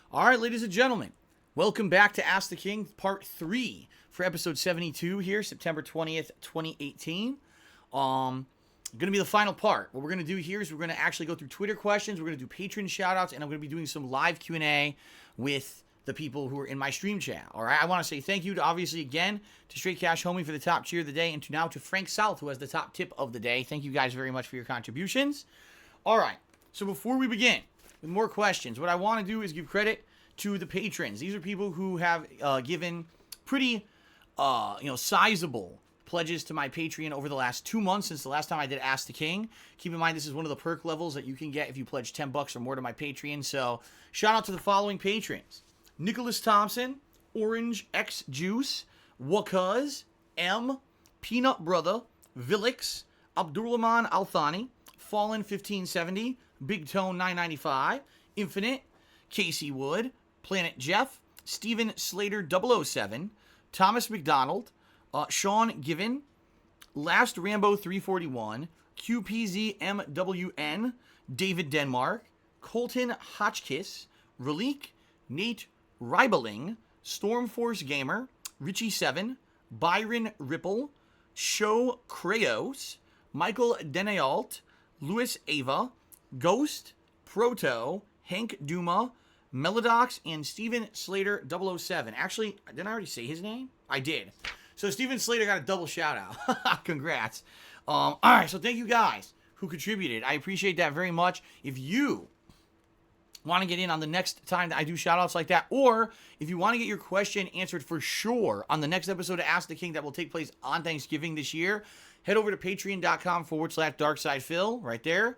All right, ladies and gentlemen, welcome back to Ask the King, part 3 for episode 72 here, September 20th, 2018. Going to be the final part. What we're going to do here is we're going to actually go through Twitter questions, we're going to do patron shoutouts, and I'm going to be doing some live Q&A with the people who are in my stream chat. All right, I want to say thank you to, obviously, again, to Straight Cash Homie for the top cheer of the day, and to Frank South, who has the top tip of the day. Thank you guys very much for your contributions. All right, so before we begin with more questions, what I want to do is give credit to the patrons. These are people who have given pretty, sizable pledges to my Patreon over the last 2 months since the last time I did Ask the King. Keep in mind, this is one of the perk levels that you can get if you pledge $10 or more to my Patreon. So, shout out to the following patrons: Nicholas Thompson, Orange X Juice, Wakuz, M, Peanut Brother, Villix, Abdurrahman Althani, Fallen 1570, Big Tone 995, Infinite, Casey Wood, Planet Jeff, Steven Slater 007, Thomas McDonald, Sean Given, Last Rambo 341, QPZMWN, David Denmark, Colton Hotchkiss, Relique, Nate Ribeling, Stormforce Gamer, Richie7, Byron Ripple, Show Krayos, Michael Denault, Louis Ava, Ghost, Proto, Hank Duma, Melodox, and Steven Slater 007. Actually, didn't I already say his name? I did. So Steven Slater got a double shout out. Congrats. All right, so thank you guys who contributed. I appreciate that very much. If you want to get in on the next time that I do shout outs like that, or if you want to get your question answered for sure on the next episode of Ask the King that will take place on Thanksgiving this year, head over to patreon.com/darksidephil right there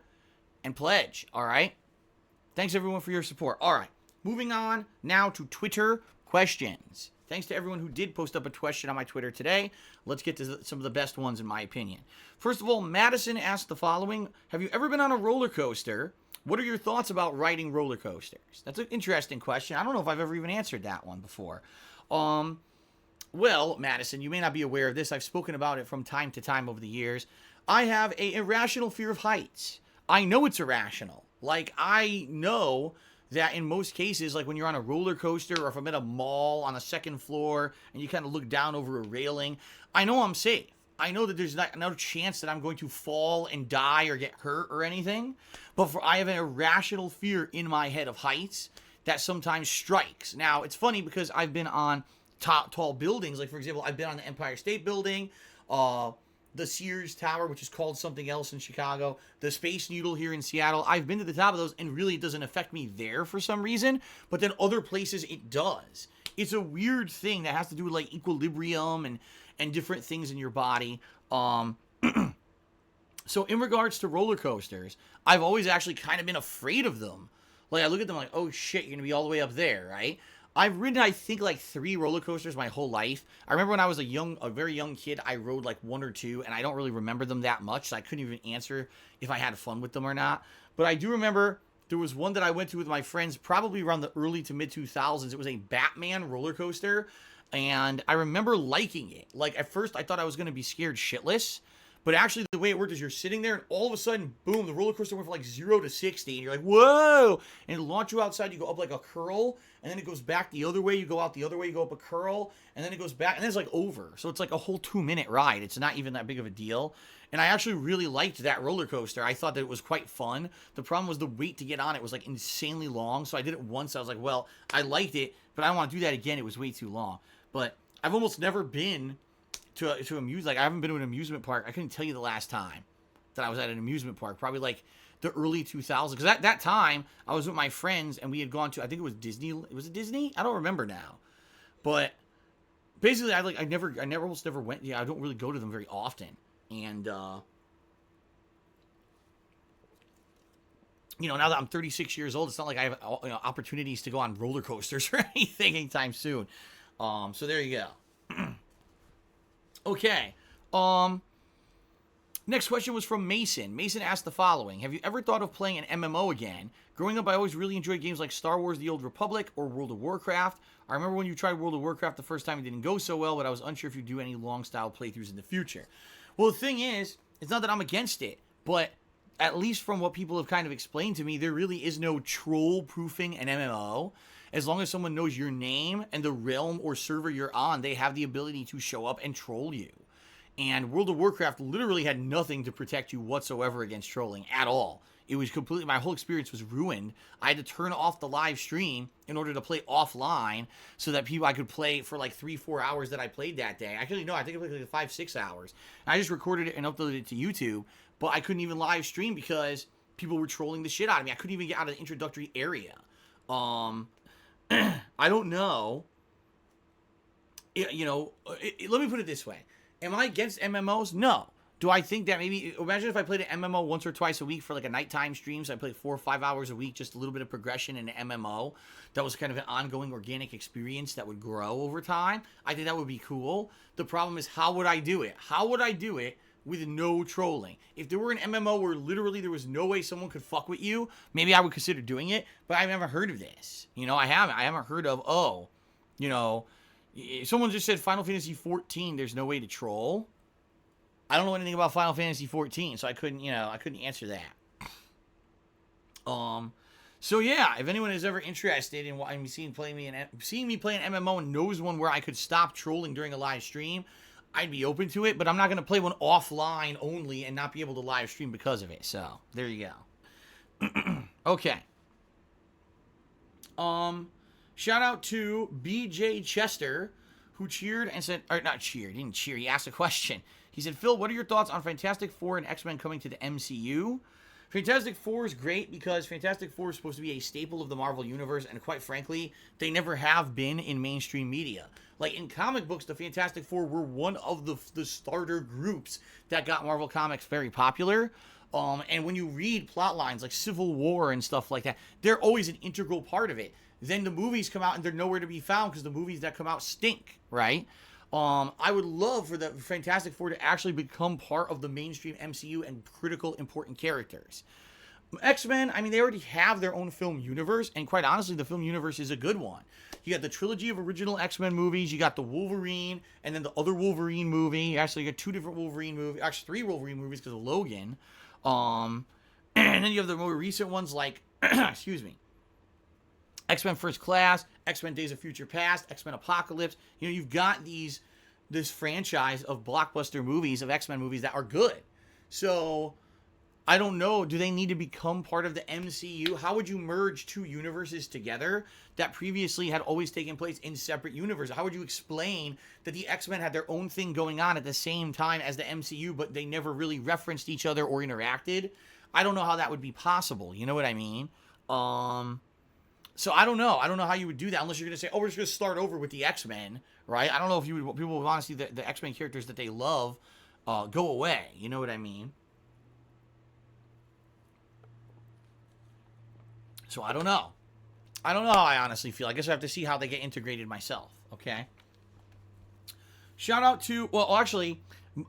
and pledge. All right. Thanks everyone for your support. All right. Moving on now to Twitter questions. Thanks to everyone who did post up a question on my Twitter today. Let's get to some of the best ones in my opinion. First of all, Madison asked the following: have you ever been on a roller coaster? What are your thoughts about riding roller coasters? That's an interesting question. I don't know if I've ever even answered that one before. Well, Madison, you may not be aware of this. I've spoken about it from time to time over the years. I have an irrational fear of heights. I know it's irrational. Like, I know that in most cases, like when you're on a roller coaster or if I'm at a mall on a second floor and you kind of look down over a railing, I know I'm safe. I know that there's no chance that I'm going to fall and die or get hurt or anything. But I have an irrational fear in my head of heights that sometimes strikes. Now, it's funny because I've been on tall buildings. Like, for example, I've been on the Empire State Building, the Sears Tower, which is called something else in Chicago, the Space Needle here in Seattle. I've been to the top of those, and really it doesn't affect me there for some reason, but then other places it does. It's a weird thing that has to do with, like, equilibrium and different things in your body. So in regards to roller coasters, I've always actually kind of been afraid of them. Like, I look at them like, oh shit, you're going to be all the way up there, right? I've ridden, I think, like 3 roller coasters my whole life. I remember when I was a very young kid, I rode like 1 or 2, and I don't really remember them that much, so I couldn't even answer if I had fun with them or not. But I do remember there was one that I went to with my friends probably around the early to mid 2000s. It was a Batman roller coaster, and I remember liking it. Like, at first, I thought I was going to be scared shitless. But actually, the way it worked is you're sitting there, and all of a sudden, boom, the roller coaster went from like 0 to 60, and you're like, whoa! And it launches you outside, you go up like a curl, and then it goes back the other way, you go out the other way, you go up a curl, and then it goes back, and then it's like over. So it's like a whole 2-minute ride. It's not even that big of a deal. And I actually really liked that roller coaster. I thought that it was quite fun. The problem was the wait to get on it was like insanely long, so I did it once. I was like, well, I liked it, but I don't want to do that again. It was way too long. But I've almost never been to amuse, like, I haven't been to an amusement park. I couldn't tell you the last time that I was at an amusement park, probably like the early 2000s, because at that time I was with my friends and we had gone to, I think it was Disney. Was it Disney? I don't remember now, but basically I almost never went. Yeah, I don't really go to them very often, and now that I'm 36 years old, it's not like I have opportunities to go on roller coasters or anything anytime soon. So there you go. Okay. Next question was from Mason. Mason asked the following: have you ever thought of playing an MMO again? Growing up, I always really enjoyed games like Star Wars: The Old Republic or World of Warcraft. I remember when you tried World of Warcraft the first time, it didn't go so well, but I was unsure if you'd do any long-style playthroughs in the future. Well, the thing is, it's not that I'm against it, but at least from what people have kind of explained to me, there really is no troll-proofing an MMO. as long as someone knows your name and the realm or server you're on, they have the ability to show up and troll you. And World of Warcraft literally had nothing to protect you whatsoever against trolling at all. It was completely, my whole experience was ruined. I had to turn off the live stream in order to play offline so that I could play for like 3-4 hours that I played that day. Actually, no, I think I played like 5-6 hours. And I just recorded it and uploaded it to YouTube, but I couldn't even live stream because people were trolling the shit out of me. I couldn't even get out of the introductory area. I don't know. Let me put it this way. Am I against MMOs? No. Do I think that maybe, imagine if I played an MMO once or twice a week for like a nighttime stream, so I played 4 or 5 hours a week, just a little bit of progression in an MMO. That was kind of an ongoing organic experience that would grow over time. I think that would be cool. The problem is, how would I do it? How would I do it with no trolling? If there were an MMO where literally there was no way someone could fuck with you, maybe I would consider doing it, but I've never heard of this. I haven't heard of, someone just said Final Fantasy 14, there's no way to troll. I don't know anything about Final Fantasy 14, so I couldn't answer that. So yeah, if anyone is ever interested in seeing me play an MMO and knows one where I could stop trolling during a live stream, I'd be open to it, but I'm not going to play one offline only and not be able to live stream because of it. So, there you go. Okay. Shout out to BJ Chester, who cheered and said, or not cheered, he didn't cheer, he asked a question. He said, Phil, what are your thoughts on Fantastic Four and X-Men coming to the MCU? Fantastic Four is great because Fantastic Four is supposed to be a staple of the Marvel Universe, and quite frankly, they never have been in mainstream media. Like, in comic books, the Fantastic Four were one of the starter groups that got Marvel Comics very popular. And when you read plot lines like Civil War and stuff like that, they're always an integral part of it. Then the movies come out and they're nowhere to be found because the movies that come out stink, right? I would love for the Fantastic Four to actually become part of the mainstream MCU and critical, important characters. X-Men, they already have their own film universe, and quite honestly, the film universe is a good one. You got the trilogy of original X-Men movies, you got the Wolverine, and then the other Wolverine movie. Actually, you got 2 different Wolverine movies, actually 3 Wolverine movies because of Logan. And then you have the more recent ones like, excuse me, X-Men First Class, X-Men Days of Future Past, X-Men Apocalypse. You've got this franchise of blockbuster movies, of X-Men movies that are good. So, I don't know, do they need to become part of the MCU? How would you merge 2 universes together that previously had always taken place in separate universes? How would you explain that the X-Men had their own thing going on at the same time as the MCU, but they never really referenced each other or interacted? I don't know how that would be possible. You know what I mean? So I don't know. I don't know how you would do that unless you're going to say, we're just going to start over with the X-Men, right? I don't know if people would want to see the X-Men characters that they love go away. You know what I mean? So I don't know. I don't know how I honestly feel. I guess I have to see how they get integrated myself, okay? Shout out to, actually,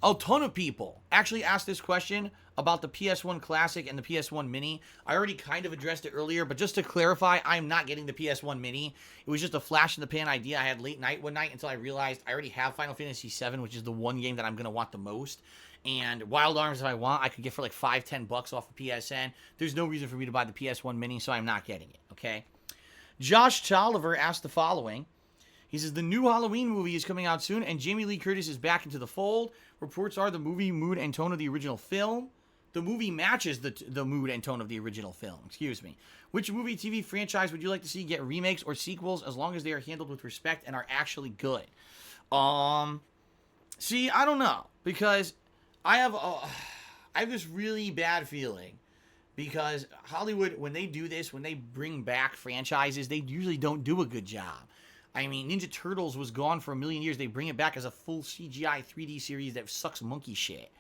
a ton of people actually asked this question about the PS1 Classic and the PS1 Mini. I already kind of addressed it earlier, but just to clarify, I'm not getting the PS1 Mini. It was just a flash in the pan idea I had late night one night until I realized I already have Final Fantasy VII, which is the one game that I'm going to want the most. And Wild Arms, if I want, I could get for like $5-10 off of PSN. There's no reason for me to buy the PS1 Mini, so I'm not getting it, okay? Josh Tolliver asked the following. He says, the new Halloween movie is coming out soon, and Jamie Lee Curtis is back into the fold. Reports are the movie mood and tone of the original film. The movie matches the mood and tone of the original film, excuse me. Which movie TV franchise would you like to see get remakes or sequels as long as they are handled with respect and are actually good? See, I don't know, because I have this really bad feeling because Hollywood, when they do this, when they bring back franchises, they usually don't do a good job. Ninja Turtles was gone for a million years. They bring it back as a full CGI 3D series that sucks monkey shit.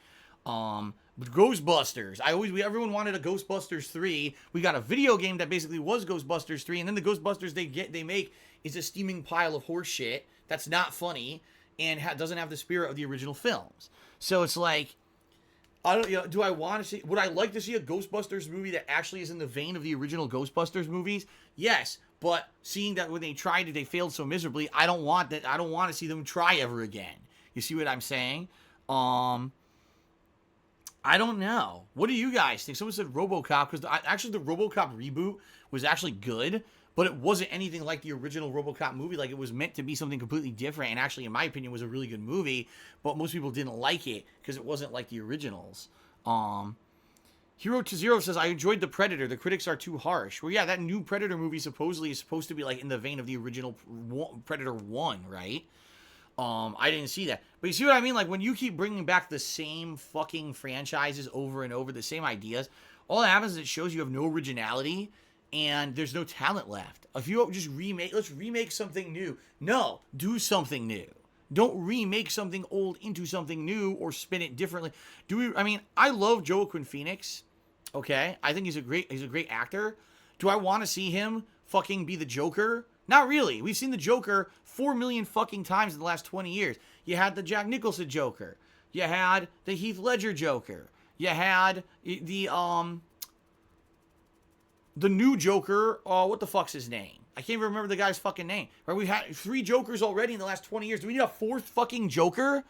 But Ghostbusters, everyone wanted a Ghostbusters 3. We got a video game that basically was Ghostbusters 3, and then the Ghostbusters they make is a steaming pile of horse shit that's not funny and doesn't have the spirit of the original films. So it's like, do I want to see, would I like to see a Ghostbusters movie that actually is in the vein of the original Ghostbusters movies? Yes, but seeing that when they tried it, they failed so miserably, I don't want that. I don't want to see them try ever again. You see what I'm saying? I don't know. What do you guys think? Someone said RoboCop, because actually the RoboCop reboot was actually good, but it wasn't anything like the original RoboCop movie. Like, it was meant to be something completely different, and actually, in my opinion, was a really good movie, but most people didn't like it because it wasn't like the originals. Hero to Zero says, I enjoyed The Predator. The critics are too harsh. Well, yeah, that new Predator movie supposedly is supposed to be like in the vein of the original Predator 1, right? I didn't see that. But you see what I mean? Like, when you keep bringing back the same fucking franchises over and over, the same ideas, all that happens is it shows you have no originality and there's no talent left. If you just let's remake something new. No, do something new. Don't remake something old into something new or spin it differently. I mean, I love Joaquin Phoenix. Okay? I think he's a great actor. Do I want to see him fucking be the Joker? Not really. We've seen the Joker 4 million fucking times in the last 20 years. You had the Jack Nicholson Joker. You had the Heath Ledger Joker. You had the new Joker. What the fuck's his name? I can't even remember the guy's fucking name. Right? We've had 3 Jokers already in the last 20 years. Do we need a 4th fucking Joker?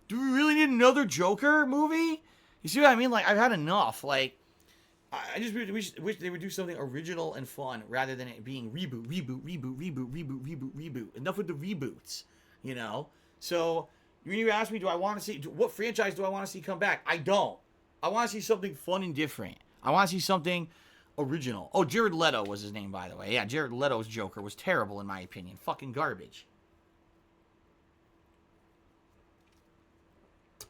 Do we really need another Joker movie? You see what I mean? Like, I've had enough. Like, I just wish they would do something original and fun rather than it being reboot. Enough with the reboots, you know? So, when you ask me, do I want to see, what franchise do I want to see come back? I don't. I want to see something fun and different. I want to see something original. Oh, Jared Leto was his name, by the way. Yeah, Jared Leto's Joker was terrible, in my opinion. Fucking garbage.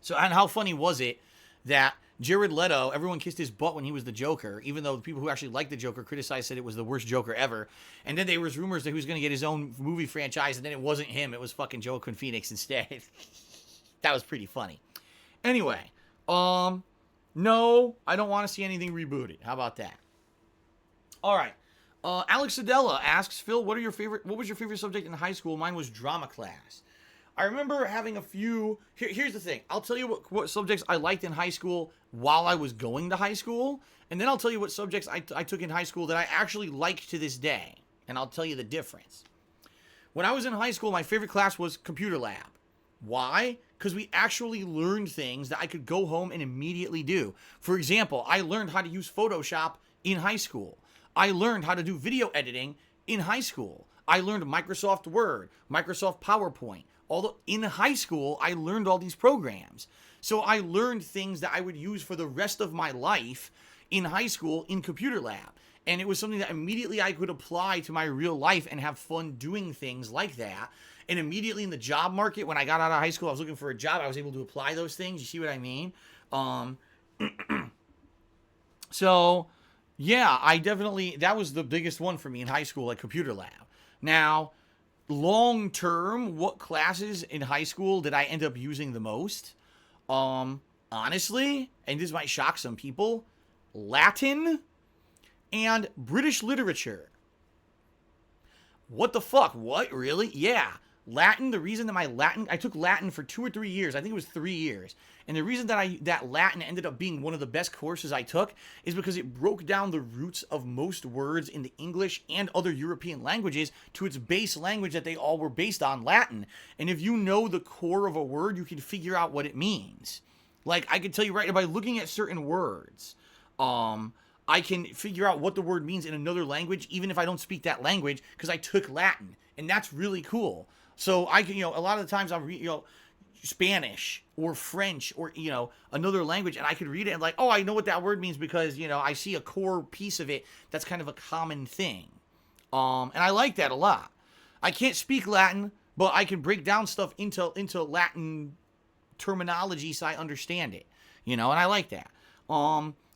So, and how funny was it that Jared Leto, everyone kissed his butt when he was the Joker, even though the people who actually liked the Joker criticized, said it was the worst Joker ever. And then there was rumors that he was going to get his own movie franchise, and then it wasn't him. It was fucking Joaquin Phoenix instead. That was pretty funny. Anyway, no, I don't want to see anything rebooted. How about that? All right. Alex Sedella asks, Phil, what was your favorite subject in high school? Mine was drama class. I remember having a few. Here's the thing. I'll tell you what subjects I liked in high school while I was going to high school. And then I'll tell you what subjects I took in high school that I actually like to this day. And I'll tell you the difference. When I was in high school, my favorite class was computer lab. Why? Because we actually learned things that I could go home and immediately do. For example, I learned how to use Photoshop in high school. I learned how to do video editing in high school. I learned Microsoft Word, Microsoft PowerPoint. Although in high school, I learned all these programs. So I learned things that I would use for the rest of my life in high school in computer lab. And it was something that immediately I could apply to my real life and have fun doing things like that. And immediately in the job market, when I got out of high school, I was looking for a job. I was able to apply those things. You see what I mean? So, yeah, that was the biggest one for me in high school, like computer lab. Now, long term, what classes in high school did I end up using the most? Honestly, and this might shock some people, Latin and British literature. What the fuck? What? Really? Yeah. Latin, the reason that I took Latin for 2 or 3 years. I think it was 3 years. And the reason that Latin ended up being one of the best courses I took is because it broke down the roots of most words in the English and other European languages to its base language that they all were based on, Latin. And if you know the core of a word, you can figure out what it means. Like, I could tell you right by looking at certain words, I can figure out what the word means in another language, even if I don't speak that language, because I took Latin. And that's really cool. So I can, a lot of the times I'll read, Spanish or French or, another language, and I could read it and like, oh, I know what that word means because, I see a core piece of it that's kind of a common thing. And I like that a lot. I can't speak Latin, but I can break down stuff into Latin terminology so I understand it, and I like that.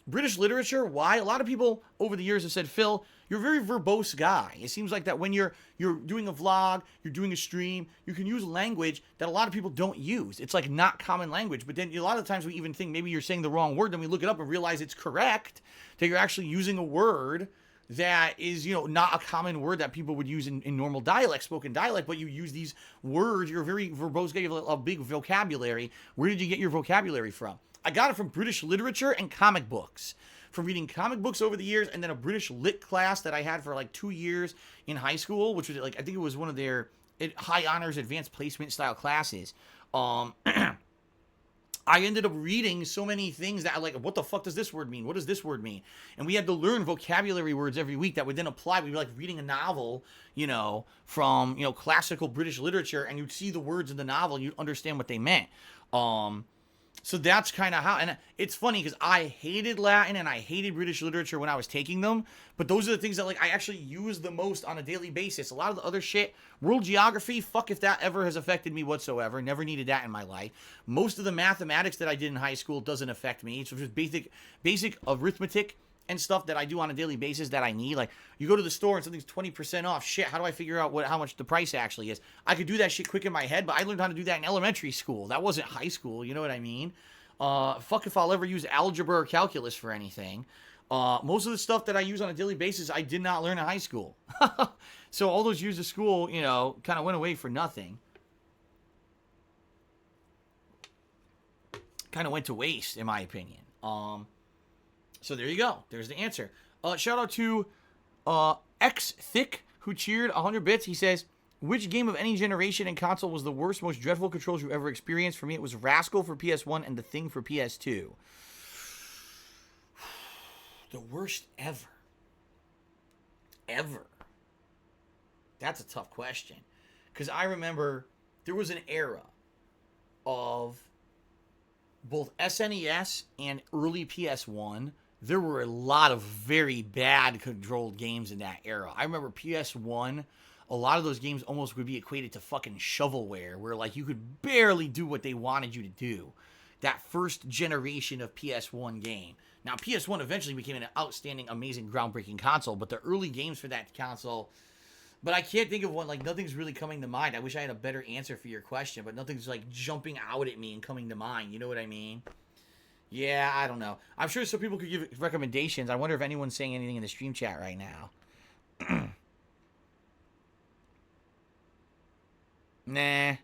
British literature, why? A lot of people over the years have said, Phil, you're a very verbose guy. It seems like that when you're doing a vlog, you're doing a stream, you can use language that a lot of people don't use. It's like not common language. But then a lot of times we even think maybe you're saying the wrong word. Then we look it up and realize it's correct, that you're actually using a word that is, not a common word that people would use in normal dialect, spoken dialect, but you use these words. You're a very verbose guy. You have a big vocabulary. Where did you get your vocabulary from? I got it from British literature and comic books. From reading comic books over the years, and then a British lit class that I had for like 2 years in high school, which was like, I think it was one of their high honors advanced placement style classes. I ended up reading so many things that I like, what the fuck does this word mean? What does this word mean? And we had to learn vocabulary words every week that would then apply. We'd be like reading a novel, from, classical British literature, and you'd see the words in the novel and you'd understand what they meant. So that's kind of how, and it's funny because I hated Latin and I hated British literature when I was taking them, but those are the things that I actually use the most on a daily basis. A lot of the other shit, world geography, fuck if that ever has affected me whatsoever. Never needed that in my life. Most of the mathematics that I did in high school doesn't affect me. It's just basic arithmetic and stuff that I do on a daily basis that I need. Like, you go to the store and something's 20% off. Shit, how do I figure out how much the price actually is? I could do that shit quick in my head, but I learned how to do that in elementary school. That wasn't high school, you know what I mean? Fuck if I'll ever use algebra or calculus for anything. Most of the stuff that I use on a daily basis, I did not learn in high school. So all those years of school, kind of went away for nothing. Kind of went to waste, in my opinion. So there you go. There's the answer. Shout out to X Thick, who cheered 100 bits. He says, which game of any generation and console was the worst, most dreadful controls you ever experienced? For me, it was Rascal for PS1 and The Thing for PS2. The worst ever. Ever. That's a tough question. Because I remember there was an era of both SNES and early PS1. There were a lot of very bad controlled games in that era. I remember PS1, a lot of those games almost would be equated to fucking shovelware, where you could barely do what they wanted you to do. That first generation of PS1 game. Now, PS1 eventually became an outstanding, amazing, groundbreaking console, but the early games for that console, but I can't think of one, nothing's really coming to mind. I wish I had a better answer for your question, but nothing's jumping out at me and coming to mind. You know what I mean? Yeah, I don't know. I'm sure some people could give recommendations. I wonder if anyone's saying anything in the stream chat right now. Nah.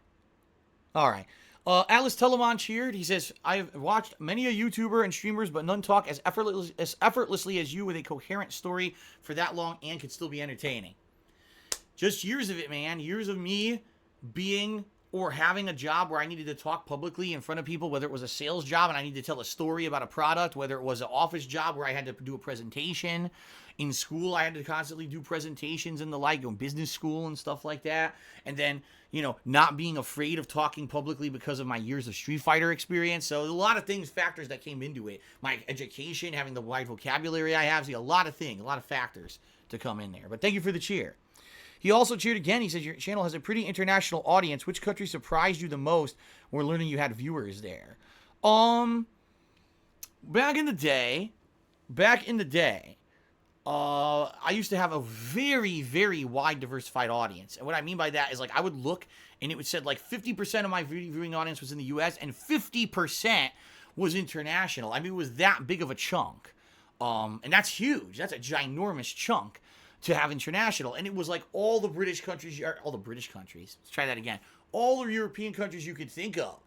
All right. Alice Telemon cheered. He says, I've watched many a YouTuber and streamers, but none talk as effortlessly as you with a coherent story for that long and could still be entertaining. Just years of it, man. Years of me being or having a job where I needed to talk publicly in front of people, whether it was a sales job and I needed to tell a story about a product, whether it was an office job where I had to do a presentation. In school, I had to constantly do presentations and the like, business school and stuff like that. And then, not being afraid of talking publicly because of my years of Street Fighter experience. So a lot of factors that came into it. My education, having the wide vocabulary I have, a lot of factors to come in there. But thank you for the cheer. He also cheered again. He says, your channel has a pretty international audience. Which country surprised you the most when learning you had viewers there? Back in the day, I used to have a very, very wide diversified audience. And what I mean by that is I would look and it would say 50% of my viewing audience was in the US and 50% was international. I mean, it was that big of a chunk. And that's huge. That's a ginormous chunk to have international. And it was all the British countries, let's try that again. All the European countries you could think of.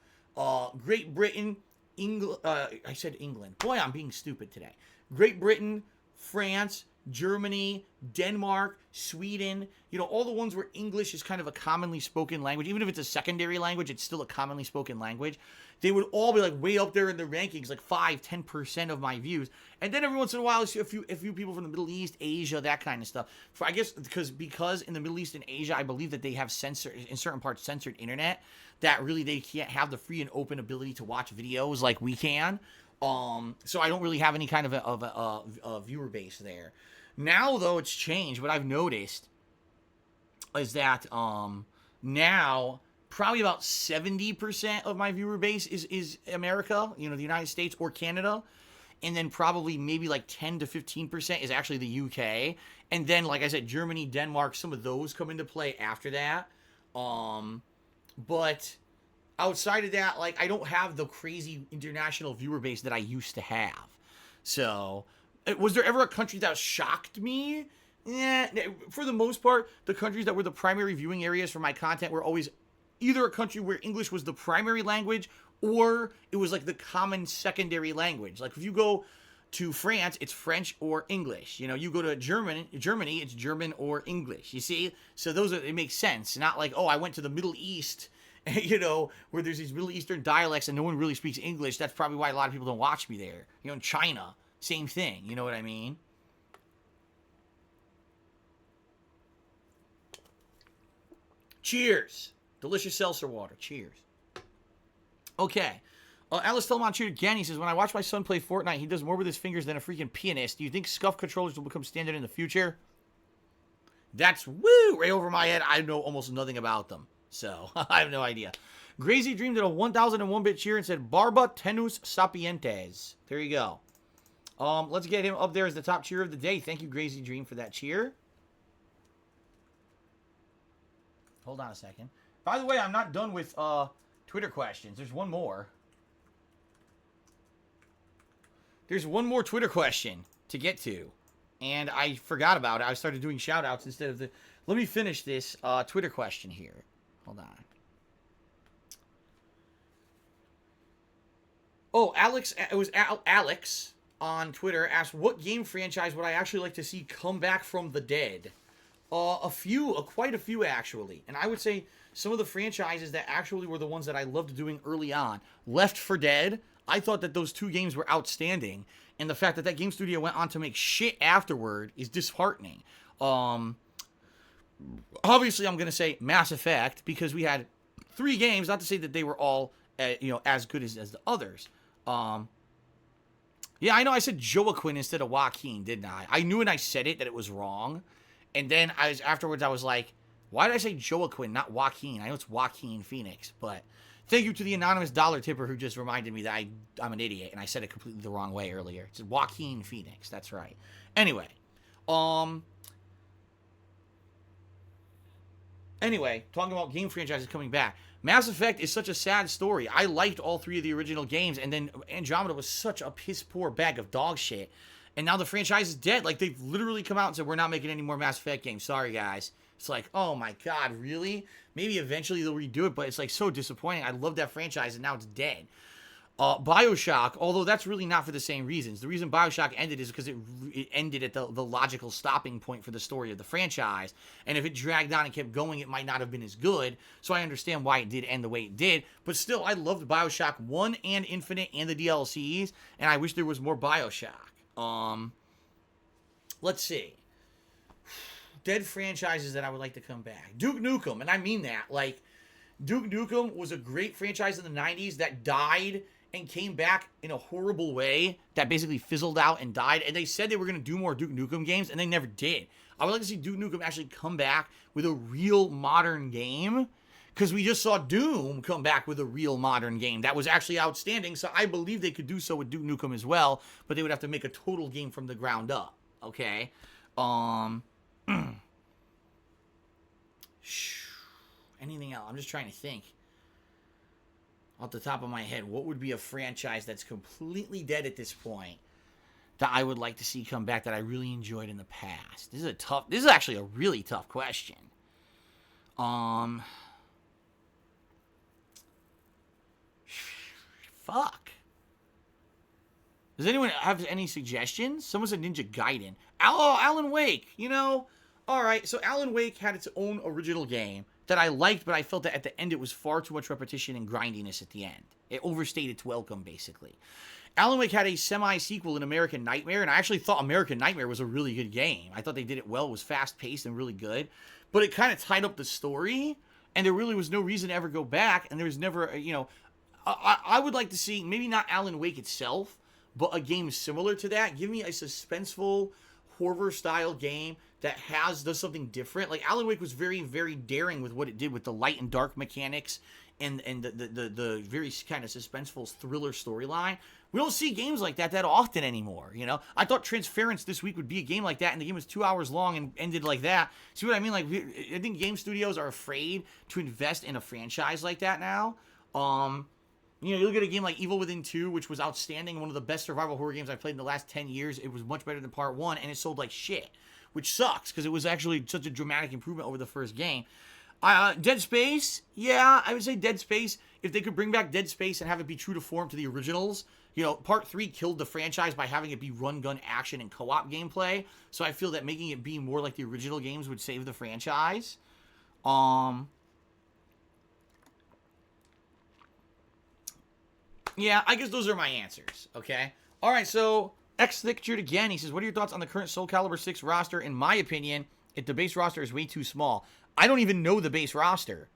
Great Britain, England, I said England. Boy, I'm being stupid today. Great Britain, France, Germany, Denmark, Sweden, all the ones where English is kind of a commonly spoken language. Even if it's a secondary language, it's still a commonly spoken language. They would all be way up there in the rankings, 5-10% of my views. And then every once in a while, a few people from the Middle East, Asia, that kind of stuff. I guess because in the Middle East and Asia, I believe that they have in certain parts censored internet, that really they can't have the free and open ability to watch videos like we can. So I don't really have any kind of a viewer base there. Now, though, it's changed. What I've noticed is that now probably about 70% of my viewer base is America, the United States or Canada. And then probably maybe 10 to 15% is actually the UK. And then, like I said, Germany, Denmark, some of those come into play after that. But outside of that, I don't have the crazy international viewer base that I used to have. So, was there ever a country that shocked me? Yeah, for the most part, the countries that were the primary viewing areas for my content were always either a country where English was the primary language or it was the common secondary language. If you go to France, it's French or English. You go to Germany, it's German or English. You see? So it makes sense. Not I went to the Middle East you know, where there's these Middle Eastern dialects and no one really speaks English. That's probably why a lot of people don't watch me there. You know, in China, same thing. You know what I mean? Cheers. Delicious seltzer water. Cheers. Okay. Alice Tillman cheered again. He says, when I watch my son play Fortnite, he does more with his fingers than a freaking pianist. Do you think scuff controllers will become standard in the future? That's woo right over my head. I know almost nothing about them. So, I have no idea. Grazy dreamed at a 1001-bit cheer and said, Barba tenus sapientes. There you go. Let's get him up there as the top cheer of the day. Thank you, Grazy Dream, for that cheer. Hold on a second. By the way, I'm not done with Twitter questions. There's one more. There's one more Twitter question to get to. And I forgot about it. I started doing shout-outs instead of the... Let me finish this Twitter question here. Hold on. Oh, Alex... It was Alex on Twitter asked, what game franchise would I actually like to see come back from the dead? Quite a few, actually. And I would say some of the franchises that actually were the ones that I loved doing early on. Left 4 Dead, I thought that those 2 games were outstanding. And the fact that that game studio went on to make shit afterward is disheartening. Obviously, I'm going to say Mass Effect, because we had 3 games, not to say that they were all, as good as the others. Yeah, I know I said Joaquin instead of Joaquin, didn't I? I knew when I said it that it was wrong. And then afterwards I was like, why did I say Joaquin, not Joaquin? I know it's Joaquin Phoenix, but thank you to the anonymous dollar tipper who just reminded me that I'm an idiot and I said it completely the wrong way earlier. It's Joaquin Phoenix, that's right. Anyway, talking about game franchises coming back. Mass Effect is such a sad story. I liked all 3 of the original games, and then Andromeda was such a piss-poor bag of dog shit. And now the franchise is dead. Like, they've literally come out and said, we're not making any more Mass Effect games. Sorry, guys. It's like, oh my god, really? Maybe eventually they'll redo it, but it's like so disappointing. I love that franchise, and now it's dead. BioShock, although that's really not for the same reasons. The reason BioShock ended is because it ended at the logical stopping point for the story of the franchise. And if it dragged on and kept going, it might not have been as good. So I understand why it did end the way it did. But still, I loved BioShock 1 and Infinite and the DLCs. And I wish there was more BioShock. Let's see. Dead franchises that I would like to come back. Duke Nukem, and I mean that. Like, Duke Nukem was a great franchise in the 90s that died and came back in a horrible way that basically fizzled out and died. And they said they were going to do more Duke Nukem games, and they never did. I would like to see Duke Nukem actually come back with a real modern game, because we just saw Doom come back with a real modern game that was actually outstanding. So I believe they could do so with Duke Nukem as well, but they would have to make a total game from the ground up. Okay? Anything else? I'm just trying to think. Off the top of my head, what would be a franchise that's completely dead at this point that I would like to see come back that I really enjoyed in the past? This is actually a really tough question. Fuck. Does anyone have any suggestions? Someone said Ninja Gaiden. Alan Wake, you know? Alright, so Alan Wake had its own original game that I liked, but I felt that at the end it was far too much repetition and grindiness at the end. It overstayed its welcome, basically. Alan Wake had a semi-sequel in American Nightmare, and I actually thought American Nightmare was a really good game. I thought they did it well. It was fast-paced and really good. But it kind of tied up the story, and there really was no reason to ever go back, and there was never, I would like to see, maybe not Alan Wake itself, but a game similar to that. Give me a suspenseful, horror-style game that does something different. Like, Alan Wake was very, very daring with what it did with the light and dark mechanics and the very kind of suspenseful thriller storyline. We don't see games like that often anymore, you know? I thought Transference this week would be a game like that, and the game was 2 hours long and ended like that. See what I mean? Like, I think game studios are afraid to invest in a franchise like that now. You look at a game like Evil Within 2, which was outstanding, one of the best survival horror games I've played in the last 10 years. It was much better than Part 1, and it sold like shit, which sucks, because it was actually such a dramatic improvement over the first game. Dead Space, yeah, I would say Dead Space. If they could bring back Dead Space and have it be true to form to the originals, Part 3 killed the franchise by having it be run-gun action and co-op gameplay, so I feel that making it be more like the original games would save the franchise. Yeah, I guess those are my answers. Okay. All right. So X Thicktured again. He says, "What are your thoughts on the current Soul Calibur 6 roster? In my opinion, if the base roster is way too small, I don't even know the base roster.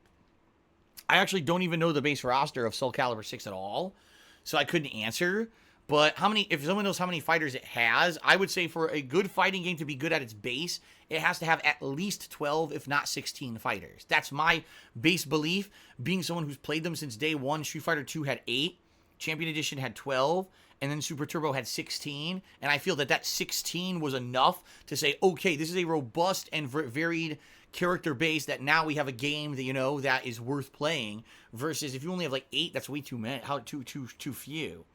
I actually don't even know the base roster of Soul Calibur 6 at all, so I couldn't answer. But how many? If someone knows how many fighters it has, I would say for a good fighting game to be good at its base, it has to have at least 12, if not 16 fighters. That's my base belief, being someone who's played them since day one. Street Fighter 2 had 8, Champion Edition had 12, and then Super Turbo had 16. And I feel that that 16 was enough to say, okay, this is a robust and varied character base that now we have a game that, you know, that is worth playing. Versus if you only have like 8, that's way too many. Too few.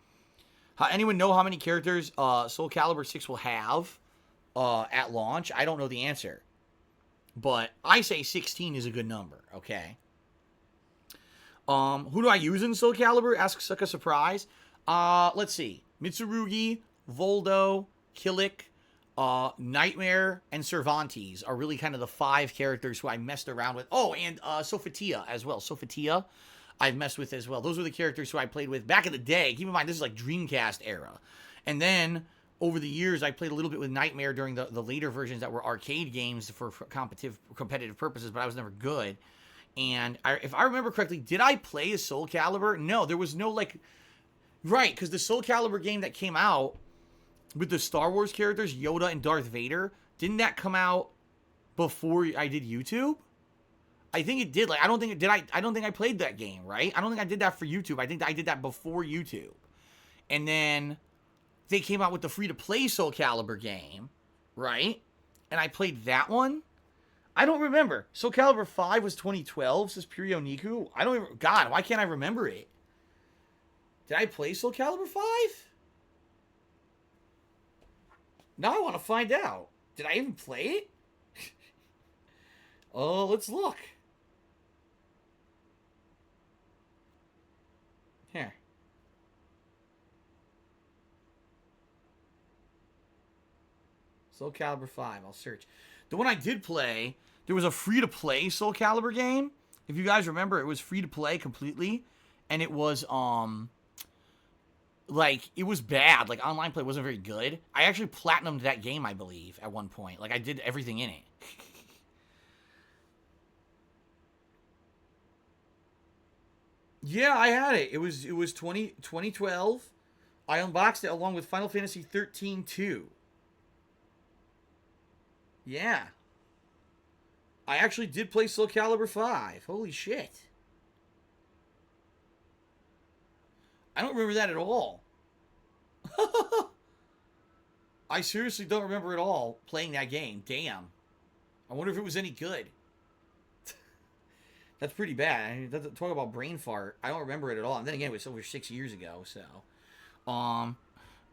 Anyone know how many characters Soul Calibur 6 will have at launch? I don't know the answer. But I say 16 is a good number, okay? Who do I use in Soul Calibur? Asks like a surprise. Let's see. Mitsurugi, Voldo, Killick, Nightmare, and Cervantes are really kind of the 5 characters who I messed around with. Oh, and Sophitia as well. Sophitia I've messed with as well. Those were the characters who I played with back in the day. Keep in mind, this is like Dreamcast era. And then, over the years, I played a little bit with Nightmare during the later versions that were arcade games for competitive purposes, but I was never good. And if I remember correctly, did I play as Soul Calibur? No, there was no, like... Right, because the Soul Calibur game that came out with the Star Wars characters, Yoda and Darth Vader, didn't that come out before I did YouTube? I think it did. Like, I don't think I played that game, right? I don't think I did that for YouTube. I think I did that before YouTube. And then they came out with the free-to-play Soul Calibur game, right? And I played that one. I don't remember. Soul Calibur 5 was 2012, says Pirio Niku. I don't even... God, why can't I remember it? Did I play Soul Calibur 5? Now I want to find out. Did I even play it? Oh, let's look. Here. Soul Calibur 5. I'll search. The one I did play, there was a free-to-play Soul Calibur game. If you guys remember, it was free-to-play completely. And it was, like, it was bad. Like, online play wasn't very good. I actually platinumed that game, I believe, at one point. Like, I did everything in it. Yeah, I had it. It was 2012. I unboxed it along with Final Fantasy 13-2. Yeah. I actually did play Soul Calibur 5. Holy shit. I don't remember that at all. I seriously don't remember at all playing that game. Damn. I wonder if it was any good. That's pretty bad. I mean, talk about brain fart. I don't remember it at all. And then again, it was over 6 years ago. So,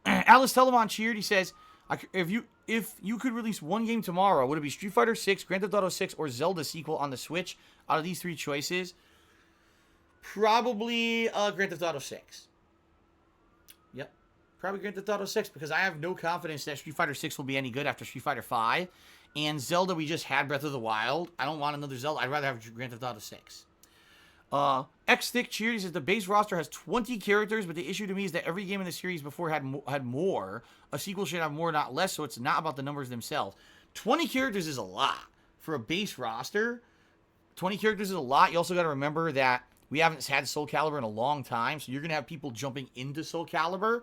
Alice Telemann cheered. He says, if you could release one game tomorrow, would it be Street Fighter 6, Grand Theft Auto 6, or Zelda sequel on the Switch? Out of these 3 choices, probably Grand Theft Auto 6. Yep, probably Grand Theft Auto 6 because I have no confidence that Street Fighter 6 will be any good after Street Fighter 5. And Zelda, we just had Breath of the Wild. I don't want another Zelda. I'd rather have Grand Theft Auto 6. X-Thick Cheers says the base roster has 20 characters, but the issue to me is that every game in the series before had more. A sequel should have more, not less, so it's not about the numbers themselves. 20 characters is a lot for a base roster. 20 characters is a lot. You also got to remember that we haven't had Soul Calibur in a long time, so you're going to have people jumping into Soul Calibur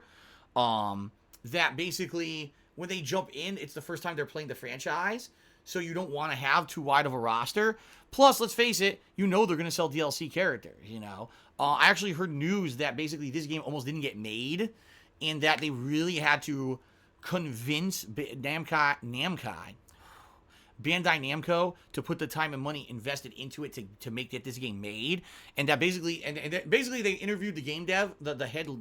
that basically... When they jump in, it's the first time they're playing the franchise, so you don't want to have too wide of a roster. Plus, let's face it, you know they're going to sell DLC characters, you know. I actually heard news that basically this game almost didn't get made, and that they really had to convince Bandai Namco to put the time and money invested into it to make this game made. And that basically, basically they interviewed the game dev, the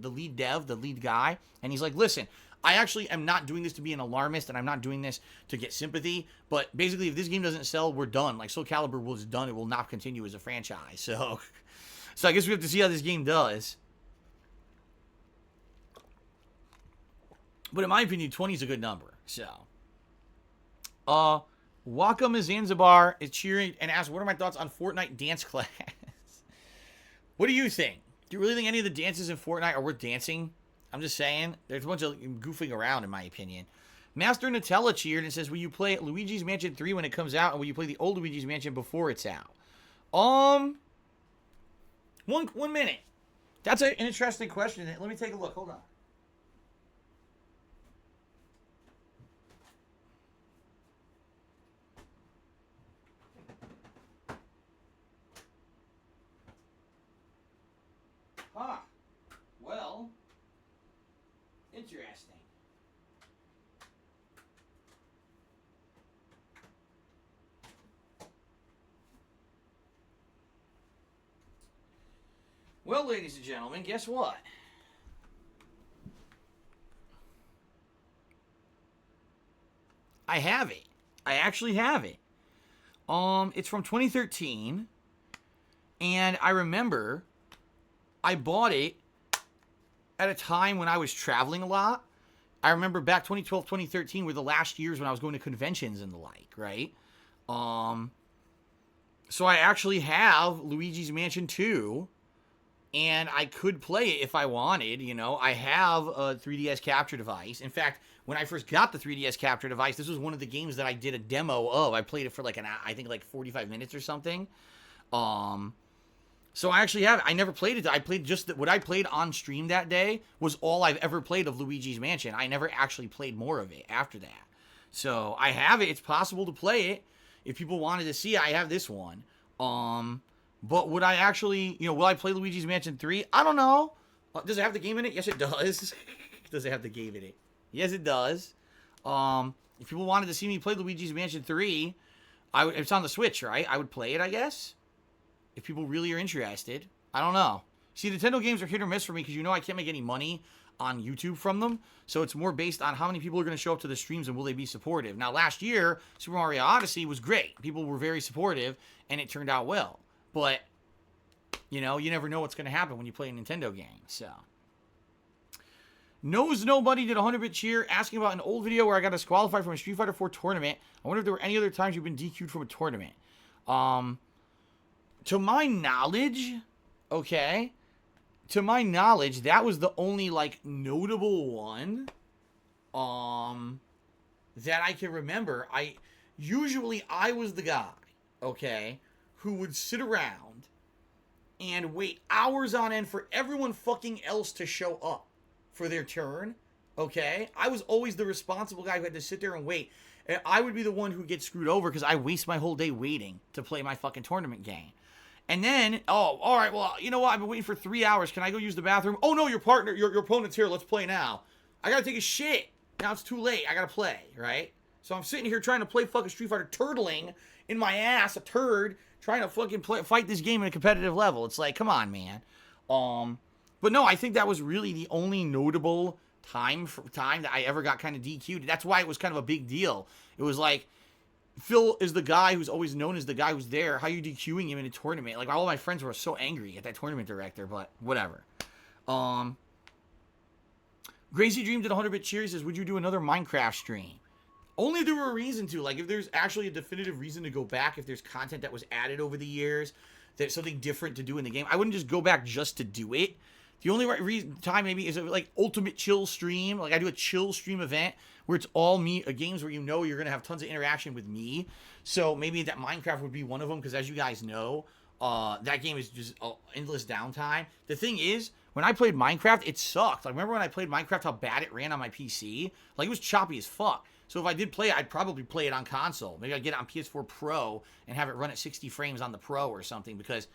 lead dev, the lead guy, and he's like, listen, I actually am not doing this to be an alarmist, and I'm not doing this to get sympathy, but basically if this game doesn't sell, we're done. Like, Soul Calibur was done. It will not continue as a franchise. So I guess we have to see how this game does. But in my opinion, 20 is a good number. So, Wakam Zanzibar is cheering and asks, what are my thoughts on Fortnite dance class? What do you think? Do you really think any of the dances in Fortnite are worth dancing? I'm just saying. There's a bunch of goofing around, in my opinion. Master Nutella cheered and says, will you play Luigi's Mansion 3 when it comes out, and will you play the old Luigi's Mansion before it's out? One minute. That's an interesting question. Let me take a look. Hold on. Huh. Well, interesting. Well, ladies and gentlemen, guess what? I have it. I actually have it. It's from 2013, and I remember I bought it at a time when I was traveling a lot. I remember back 2012, 2013 were the last years when I was going to conventions and the like, right? So I actually have Luigi's Mansion 2, and I could play it if I wanted, you know. I have a 3DS capture device. In fact, when I first got the 3DS capture device, this was one of the games that I did a demo of. I played it for like I think like 45 minutes or something. So I actually have it. I never played it. I played just what I played on stream that day was all I've ever played of Luigi's Mansion. I never actually played more of it after that. So I have it. It's possible to play it. If people wanted to see, I have this one. But would I actually, will I play Luigi's Mansion 3? I don't know. Does it have the game in it? Yes, it does. Does it have the game in it? Yes, it does. If people wanted to see me play Luigi's Mansion 3, it's on the Switch, right? I would play it, I guess. If people really are interested. I don't know. See, Nintendo games are hit or miss for me because I can't make any money on YouTube from them. So it's more based on how many people are going to show up to the streams and will they be supportive. Now, last year, Super Mario Odyssey was great. People were very supportive, and it turned out well. But, you never know what's going to happen when you play a Nintendo game, so. Knows Nobody did a 100-bit cheer asking about an old video where I got disqualified from a Street Fighter 4 tournament. I wonder if there were any other times you've been DQ'd from a tournament. To my knowledge, that was the only, notable one, that I can remember. Usually I was the guy, who would sit around and wait hours on end for everyone fucking else to show up for their turn, I was always the responsible guy who had to sit there and wait. And I would be the one who gets screwed over because I waste my whole day waiting to play my fucking tournament game. And then, all right, well, you know what? I've been waiting for 3 hours. Can I go use the bathroom? Oh, no, your partner, your opponent's here. Let's play now. I got to take a shit. Now it's too late. I got to play, right? So I'm sitting here trying to play fucking Street Fighter, turtling in my ass, a turd, trying to fucking fight this game at a competitive level. It's like, come on, man. But no, I think that was really the only notable time that I ever got kind of DQ'd. That's why it was kind of a big deal. It was like, Phil is the guy who's always known as the guy who's there. How are you DQing him in a tournament? Like, all my friends were so angry at that tournament director, but whatever. Gracie Dream did a 100-bit cheer. He says, would you do another Minecraft stream? Only if there were a reason to. Like, if there's actually a definitive reason to go back, if there's content that was added over the years, there's something different to do in the game. I wouldn't just go back just to do it. The only time maybe is like ultimate chill stream. Like, I do a chill stream event where it's all me, games where you're going to have tons of interaction with me. So maybe that Minecraft would be one of them because, as you guys know, that game is just endless downtime. The thing is, when I played Minecraft, it sucked. Like, remember when I played Minecraft, how bad it ran on my PC? Like, it was choppy as fuck. So if I did play it, I'd probably play it on console. Maybe I'd get it on PS4 Pro and have it run at 60 frames on the Pro or something, because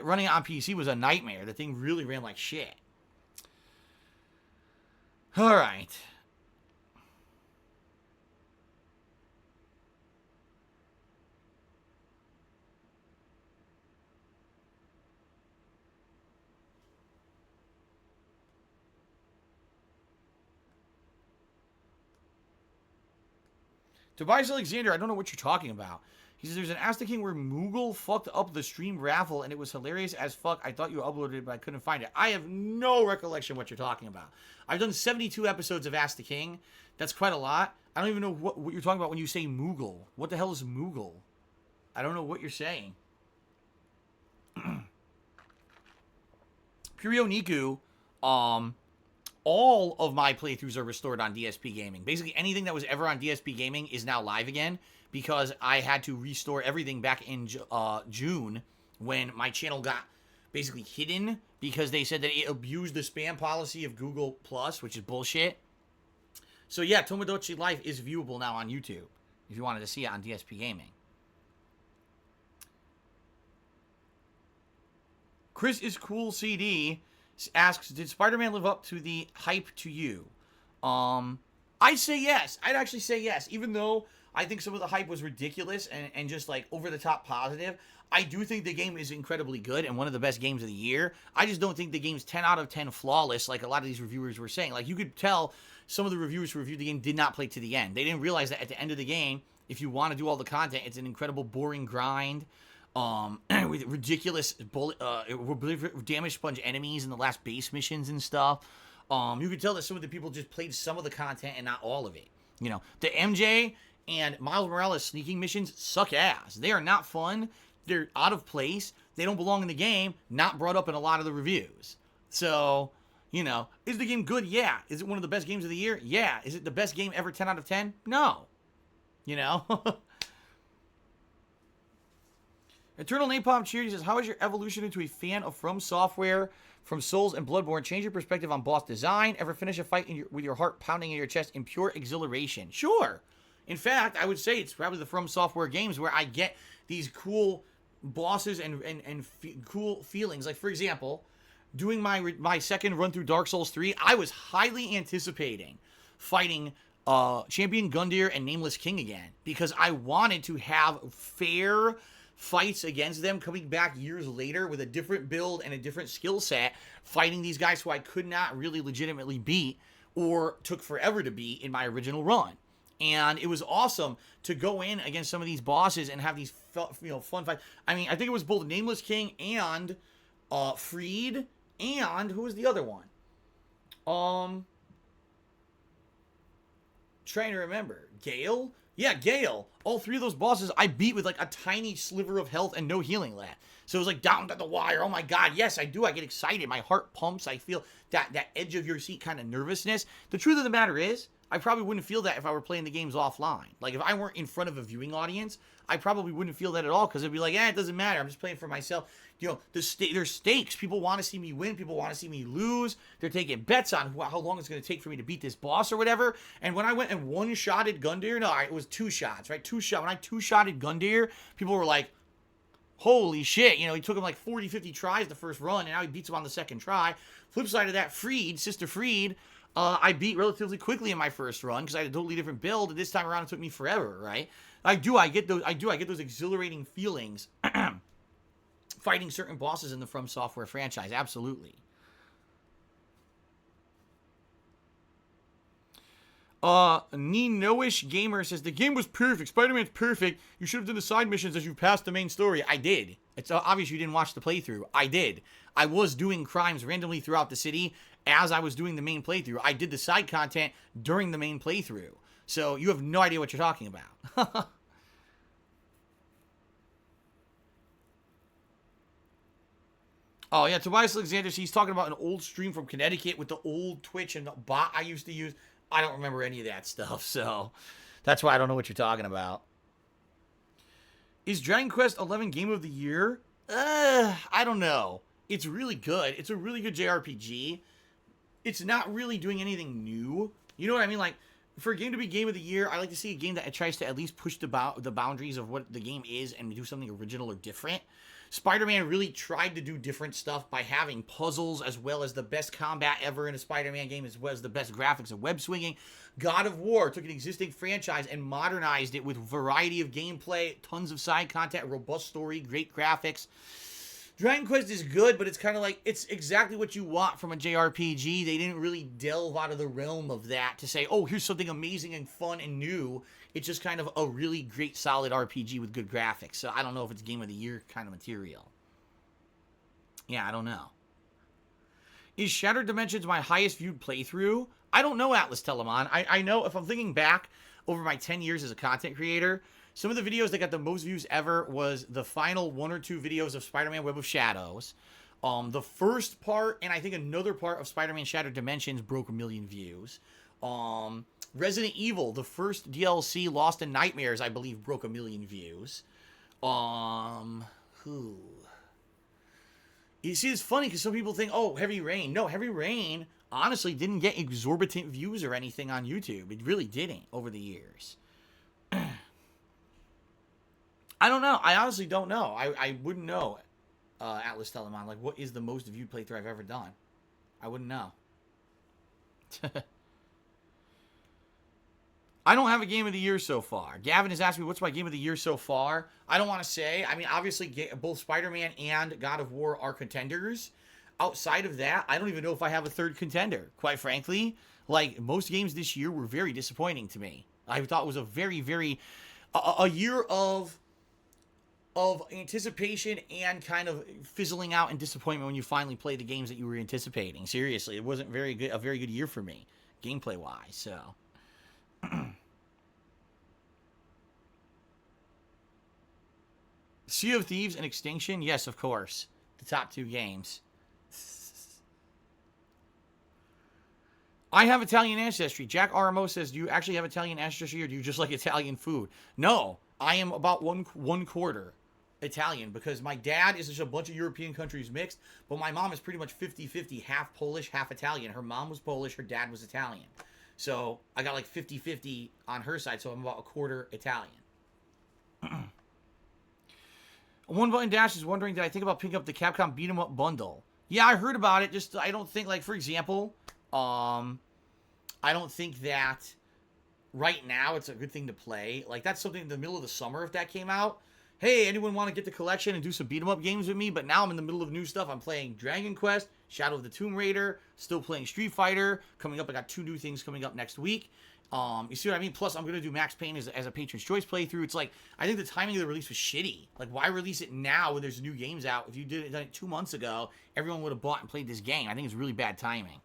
running it on PC was a nightmare. The thing really ran like shit. All right. Tobias Alexander, I don't know what you're talking about. He says, there's an Ask the King where Moogle fucked up the stream raffle and it was hilarious as fuck. I thought you uploaded it, but I couldn't find it. I have no recollection what you're talking about. I've done 72 episodes of Ask the King. That's quite a lot. I don't even know what you're talking about when you say Moogle. What the hell is Moogle? I don't know what you're saying. Purio Niku, all of my playthroughs are restored on DSP Gaming. Basically, anything that was ever on DSP Gaming is now live again because I had to restore everything back in June when my channel got basically hidden because they said that it abused the spam policy of Google Plus, which is bullshit. So yeah, Tomodachi Life is viewable now on YouTube if you wanted to see it on DSP Gaming. Chris is Cool CD asks, did Spider-Man live up to the hype to you? I'd say yes. I'd actually say yes. Even though I think some of the hype was ridiculous and just like over-the-top positive, I do think the game is incredibly good and one of the best games of the year. I just don't think the game's 10 out of 10 flawless like a lot of these reviewers were saying. Like, you could tell some of the reviewers who reviewed the game did not play to the end. They didn't realize that at the end of the game, if you want to do all the content, it's an incredible boring grind. With ridiculous damage sponge enemies in the last base missions and stuff. You could tell that some of the people just played some of the content and not all of it. You know, the MJ and Miles Morales sneaking missions suck ass. They are not fun. They're out of place. They don't belong in the game. Not brought up in a lot of the reviews. So, you know, is the game good? Yeah. Is it one of the best games of the year? Yeah. Is it the best game ever 10 out of 10? No. You know? Eternal Napalm Cheer says, how has your evolution into a fan of From Software, from Souls and Bloodborne, change your perspective on boss design? Ever finish a fight with your heart pounding in your chest in pure exhilaration? Sure. In fact, I would say it's probably the From Software games where I get these cool bosses and cool feelings. Like, for example, doing my second run through Dark Souls 3, I was highly anticipating fighting Champion Gundyr and Nameless King again because I wanted to have fair fights against them coming back years later with a different build and a different skill set, fighting these guys who I could not really legitimately beat or took forever to beat in my original run. And it was awesome to go in against some of these bosses and have these fun fights. I mean, I think it was both Nameless King and Freed, and who was the other one? Trying to remember. Gale? Yeah, Gale. All three of those bosses I beat with like a tiny sliver of health and no healing left. So it was like down to the wire. Oh my god, yes, I do. I get excited. My heart pumps. I feel that edge of your seat kind of nervousness. The truth of the matter is, I probably wouldn't feel that if I were playing the games offline. Like, if I weren't in front of a viewing audience, I probably wouldn't feel that at all, because it'd be like, it doesn't matter. I'm just playing for myself. You know, there's stakes. People want to see me win. People want to see me lose. They're taking bets on how long it's going to take for me to beat this boss or whatever. And when I went and one-shotted Gundyr, no, it was two shots, right? When I two-shotted Gundyr, people were like, holy shit, you know, he took him like 40, 50 tries the first run, and now he beats him on the second try. Flip side of that, Sister Freed, I beat relatively quickly in my first run because I had a totally different build, and this time around it took me forever, right? I get those exhilarating feelings fighting certain bosses in the From Software franchise, absolutely. Ninoish Gamer says, the game was perfect. Spider-Man's perfect. You should have done the side missions as you passed the main story. I did. It's obvious you didn't watch the playthrough. I did. I was doing crimes randomly throughout the city as I was doing the main playthrough. I did the side content during the main playthrough. So you have no idea what you're talking about. Oh, yeah, Tobias Alexander, he's talking about an old stream from Connecticut with the old Twitch and the bot I used to use. I don't remember any of that stuff, so that's why I don't know what you're talking about. Is Dragon Quest XI Game of the Year? I don't know. It's really good. It's a really good JRPG. It's not really doing anything new. You know what I mean? Like, for a game to be Game of the Year, I like to see a game that tries to at least push the boundaries of what the game is and do something original or different. Spider-Man really tried to do different stuff by having puzzles as well as the best combat ever in a Spider-Man game, as well as the best graphics and web swinging. God of War took an existing franchise and modernized it with a variety of gameplay, tons of side content, robust story, great graphics. Dragon Quest is good, but it's kind of like, it's exactly what you want from a JRPG. They didn't really delve out of the realm of that to say, oh, here's something amazing and fun and new. It's just kind of a really great, solid RPG with good graphics. So I don't know if it's Game of the Year kind of material. Yeah, I don't know. Is Shattered Dimensions my highest viewed playthrough? I don't know, Atlas Telemon. I know, if I'm thinking back over my 10 years as a content creator, some of the videos that got the most views ever was the final one or two videos of Spider-Man Web of Shadows. The first part and I think another part of Spider-Man Shattered Dimensions broke 1 million views. Resident Evil, the first DLC, Lost in Nightmares, I believe broke 1 million views. Who? You see, it's funny because some people think, oh, Heavy Rain. No, Heavy Rain honestly didn't get exorbitant views or anything on YouTube. It really didn't over the years. I don't know. I honestly don't know. I wouldn't know. Atlas Telemon, like, what is the most viewed playthrough I've ever done? I wouldn't know. I don't have a game of the year so far. Gavin has asked me, what's my game of the year so far? I don't want to say. I mean, obviously, both Spider-Man and God of War are contenders. Outside of that, I don't even know if I have a third contender. Quite frankly, like, most games this year were very disappointing to me. I thought it was a very, very... a year of anticipation and kind of fizzling out and disappointment when you finally play the games that you were anticipating. Seriously, it wasn't a very good year for me, gameplay-wise, so... Sea of Thieves and Extinction? Yes, of course. The top 2 games. I have Italian ancestry. Jack RMO says, do you actually have Italian ancestry or do you just like Italian food? No, I am about one quarter Italian because my dad is just a bunch of European countries mixed, but my mom is pretty much 50-50, half Polish, half Italian. Her mom was Polish, her dad was Italian. So I got like 50-50 on her side, so I'm about a quarter Italian. One Button Dash is wondering, did I think about picking up the Capcom Beat 'em Up bundle? Yeah, I heard about it. Just, I don't think, like, for example, I don't think that right now it's a good thing to play. Like, that's something in the middle of the summer if that came out. Hey, anyone want to get the collection and do some beat 'em up games with me? But now I'm in the middle of new stuff. I'm playing Dragon Quest, Shadow of the Tomb Raider, still playing Street Fighter. Coming up, I got 2 new things coming up next week. You see what I mean? Plus, I'm going to do Max Payne as a Patron's Choice playthrough. It's like, I think the timing of the release was shitty. Like, why release it now when there's new games out? If you did it 2 months ago, everyone would have bought and played this game. I think it's really bad timing.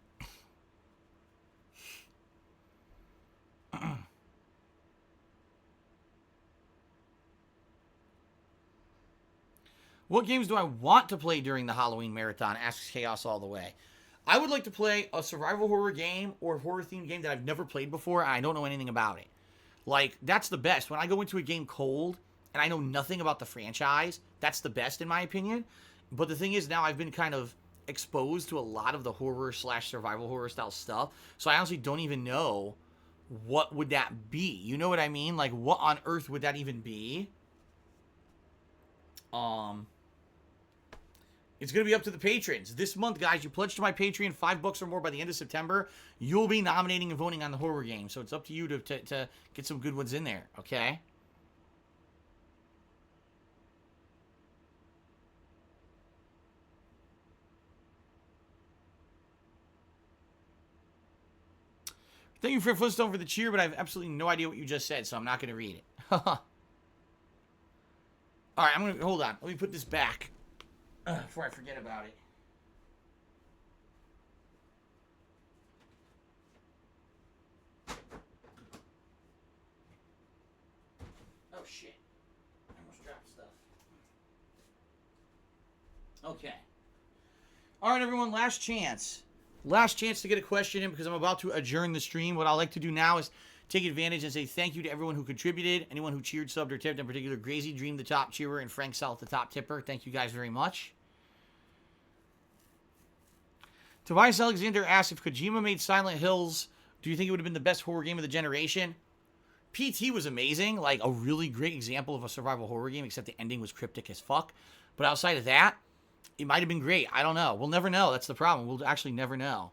What games do I want to play during the Halloween marathon? Asks Chaos all the way. I would like to play a survival horror game or horror-themed game that I've never played before and I don't know anything about it. Like, that's the best. When I go into a game cold and I know nothing about the franchise, that's the best in my opinion. But the thing is, now I've been kind of exposed to a lot of the horror/survival horror style stuff, so I honestly don't even know what would that be. You know what I mean? Like, what on earth would that even be? It's going to be up to the patrons. This month, guys, you pledge to my Patreon $5 or more by the end of September, you'll be nominating and voting on the horror game. So it's up to you to get some good ones in there, okay? Thank you, Fred Flintstone, for the cheer, but I have absolutely no idea what you just said, so I'm not going to read it. All right, hold on. Let me put this back before I forget about it. Oh, shit. I almost dropped stuff. Okay. All right, everyone, last chance. Last chance to get a question in because I'm about to adjourn the stream. What I like to do now is take advantage and say thank you to everyone who contributed, anyone who cheered, subbed, or tipped, in particular Grazy Dream, the top cheerer, and Frank South, the top tipper. Thank you guys very much. Tobias Alexander asks, if Kojima made Silent Hills, do you think it would have been the best horror game of the generation? PT was amazing, like a really great example of a survival horror game, except the ending was cryptic as fuck. But outside of that, it might have been great. I don't know. We'll never know. That's the problem. We'll actually never know.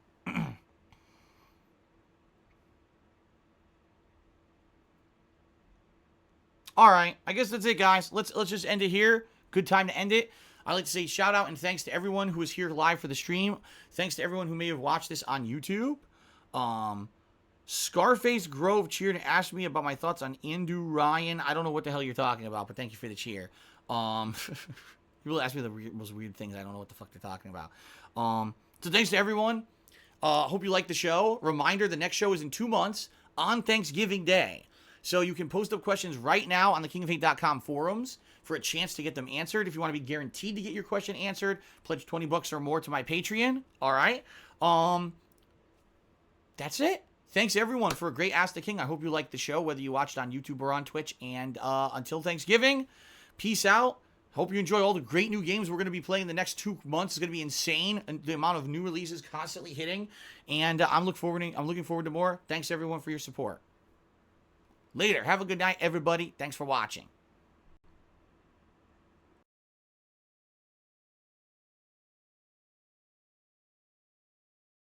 All right. I guess that's it, guys. Let's just end it here. Good time to end it. I'd like to say shout out and thanks to everyone who is here live for the stream. Thanks to everyone who may have watched this on YouTube. Scarface Grove cheered and asked me about my thoughts on Andu Ryan. I don't know what the hell you're talking about, but thank you for the cheer. People ask me the most weird things. I don't know what the fuck they're talking about. So thanks to everyone. Hope you liked the show. Reminder, the next show is in 2 months on Thanksgiving Day. So you can post up questions right now on the kingofhate.com forums for a chance to get them answered. If you want to be guaranteed to get your question answered, pledge $20 or more to my Patreon. All right. That's it. Thanks everyone for a great Ask the King. I hope you liked the show, whether you watched on YouTube or on Twitch. And until Thanksgiving, peace out. Hope you enjoy all the great new games we're going to be playing the next 2 months. It's going to be insane, and the amount of new releases constantly hitting. And I'm looking forward to more. Thanks everyone for your support. Later. Have a good night, everybody. Thanks for watching.